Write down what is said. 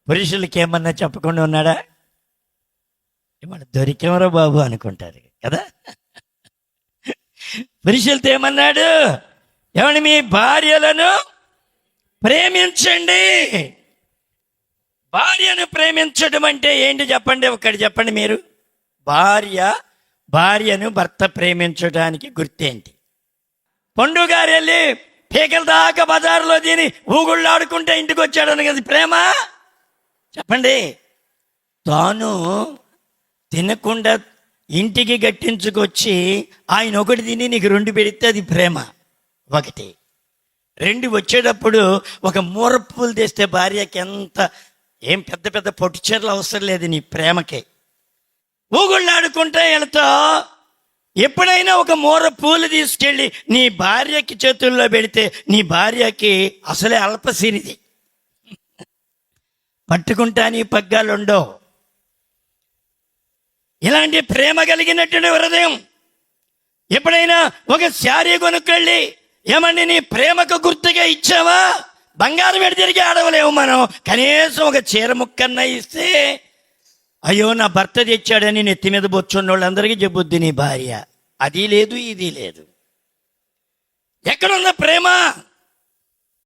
పురుషులకి ఏమన్నా చెప్పకుండా ఉన్నాడా? ఏమన్నా దొరికేమరా బాబు అనుకుంటారు కదా. పురుషులతో ఏమన్నాడు? ఏమని? మీ భార్యలను ప్రేమించండి. భార్యను ప్రేమించడం అంటే ఏంటి చెప్పండి, ఒకటి చెప్పండి మీరు. భార్యను భర్త ప్రేమించడానికి గుర్తేంటి? పండు గారు వెళ్ళి పీకల దాకా బజార్లో తిని ఊగుళ్ళాడుకుంటే ఇంటికి వచ్చాడు అని కదా ప్రేమ? చెప్పండి. తాను తినకుండా ఇంటికి గట్టించుకొచ్చి ఆయన ఒకటి తిని నీకు 2 పెడితే అది ప్రేమ. 1. 2, వచ్చేటప్పుడు ఒక మూరపూలు తెస్తే భార్యకి ఎంత ఏం పెద్ద పెద్ద పొట్టు చీరలు అవసరం లేదు నీ ప్రేమకి. ఊగుళ్ళాడుకుంటే వెళ్తా ఎప్పుడైనా ఒక మూర పూలు తీసుకెళ్ళి నీ భార్యకి చేతుల్లో పెడితే నీ భార్యకి అసలే అల్పసిరిది, పట్టుకుంటా నీ పగ్గాలు ఉండవు. ఇలాంటి ప్రేమ కలిగినటువంటి హృదయం ఎప్పుడైనా ఒక శారీ కొనుక్కెళ్ళి ఏమండి నీ ప్రేమకు గుర్తుగా ఇచ్చావా? బంగారం పెట్టి తిరిగి ఆడవలేము మనం. కనీసం ఒక చీర ముక్కన్నా ఇస్తే అయ్యో నా భర్త తెచ్చాడని నెత్తి మీద బొచ్చున్న వాళ్ళందరికీ చెబుద్ది నీ భార్య. అది లేదు, ఇది లేదు. ఎక్కడున్న ప్రేమ?